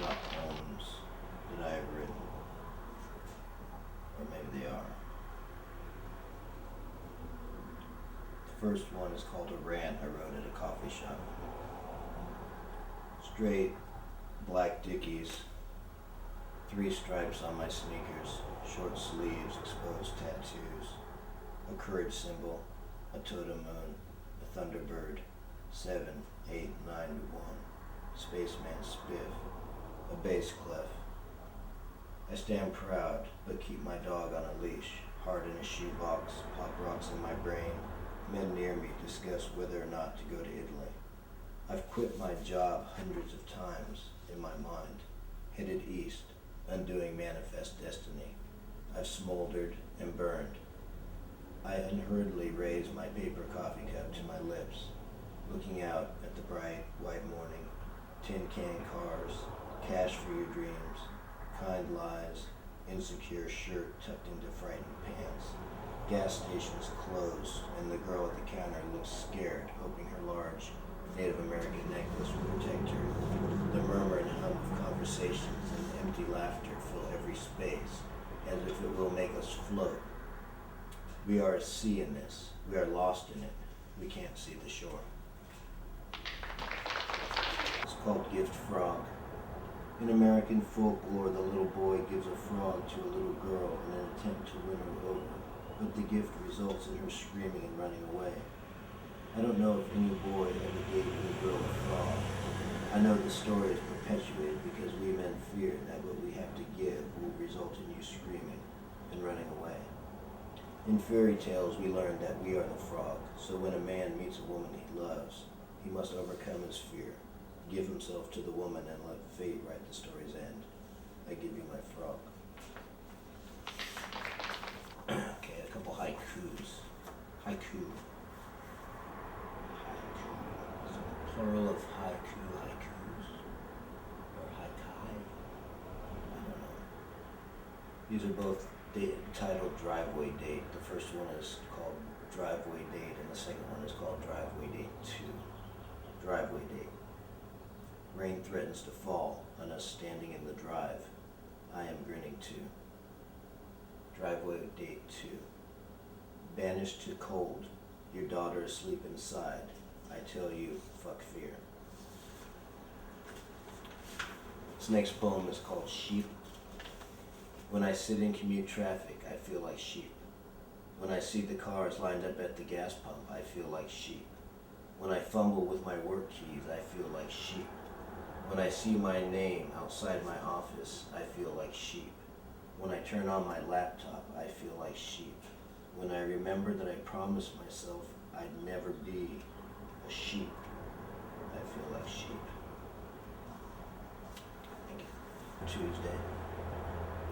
not poems that I have written. Or maybe they are. The first one is called a rant I wrote at a coffee shop. Straight black dickies, 3 stripes on my sneakers, short sleeves, exposed tattoos, a courage symbol, a totem moon, a thunderbird, 7, 8, 9 to 1, spaceman spiff, a bass clef. I stand proud, but keep my dog on a leash, heart in a shoebox, pop rocks in my brain. Men near me discuss whether or not to go to Italy. I've quit my job hundreds of times in my mind, headed east, undoing manifest destiny. I've smoldered and burned. I unhurriedly raise my paper coffee cup to my lips, looking out at the bright white morning, tin can cars, cash for your dreams, kind lies, insecure shirt tucked into frightened pants. Gas stations close, and the girl at the counter looks scared, hoping her large Native American necklace will protect her. The murmur and hum of conversations and empty laughter fill every space, as if it will make us float. We are a sea in this. We are lost in it. We can't see the shore. It's called Gift Frog. In American folklore, the little boy gives a frog to a little girl in an attempt to win her over, but the gift results in her screaming and running away. I don't know if any boy ever gave any girl a frog. I know the story is perpetuated because we men fear that what we have to give will result in you screaming and running away. In fairy tales, we learn that we are the frog, so when a man meets a woman he loves, he must overcome his fear, give himself to the woman, and let fate write the story's end. I give you my frog. Okay, a couple haikus. Haiku. So plural of haikus. Or haikai. I don't know. These are both titled Driveway Date. The first one is called Driveway Date, and the second one is called Driveway Date 2. Driveway Date. Rain threatens to fall on us standing in the drive. I am grinning too. Driveway Date 2. Banished to cold. Your daughter asleep inside. I tell you, fuck fear. This next poem is called Sheep. When I sit in commute traffic, I feel like sheep. When I see the cars lined up at the gas pump, I feel like sheep. When I fumble with my work keys, I feel like sheep. When I see my name outside my office, I feel like sheep. When I turn on my laptop, I feel like sheep. When I remember that I promised myself I'd never be a sheep, I feel like sheep. Tuesday.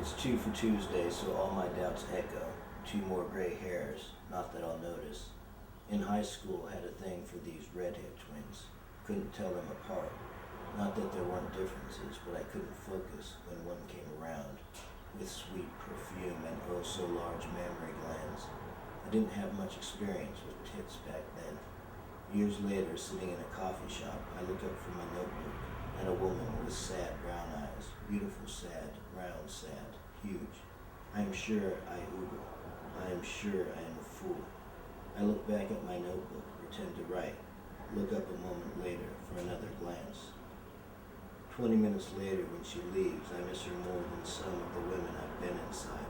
It's 2 for Tuesday, so all my doubts echo. 2 more gray hairs, not that I'll notice. In high school, I had a thing for these redhead twins. Couldn't tell them apart. Not that there weren't differences, but I couldn't focus when one came around, with sweet perfume and oh so large mammary glands. I didn't have much experience with tits back then. Years later, sitting in a coffee shop, I look up from my notebook at a woman with sad brown eyes, beautiful sad, round sad, huge. I am sure I oogle. I am sure I am a fool. I look back at my notebook, pretend to write, look up a moment later for another glance. 20 minutes later, when she leaves, I miss her more than some of the women I've been inside.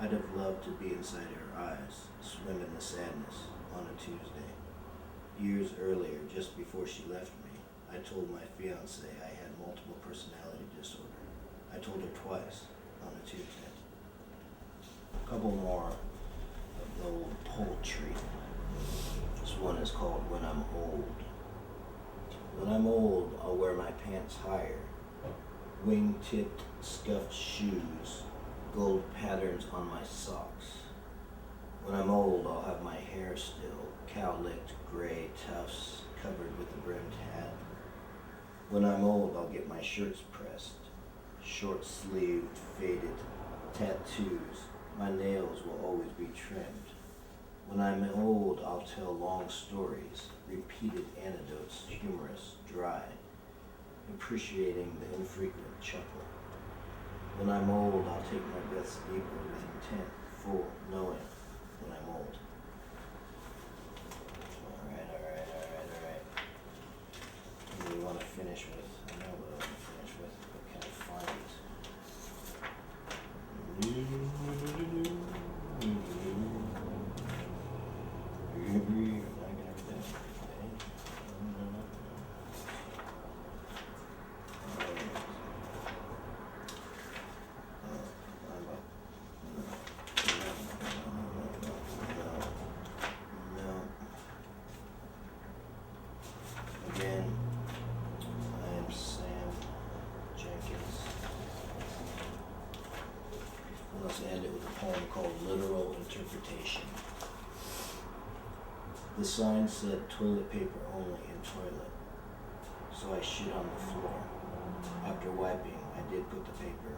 I'd have loved to be inside her eyes, swim in the sadness on a Tuesday. Years earlier, just before she left me, I told my fiance I had multiple personality disorder. I told her twice on a Tuesday. A couple more of the old poetry. This one is called When I'm Old. When I'm old, I'll wear my pants higher, wing-tipped scuffed shoes, gold patterns on my socks. When I'm old, I'll have my hair still, cow-licked gray tufts covered with a brimmed hat. When I'm old, I'll get my shirts pressed, short-sleeved, faded, tattoos. My nails will always be trimmed. When I'm old, I'll tell long stories, repeated anecdotes, humorous, dry. appreciating the infrequent chuckle. When I'm old, I'll take my breaths deeper with intent, full knowing when I'm old. Alright. What do we want to finish with? I know what I want to finish with, but can I find it? I got everything. Again, I am Sam Jenkins. Let's end it with a poem called Literal Interpretation. The sign said toilet paper only in toilet, so I shit on the floor. After wiping, I did put the paper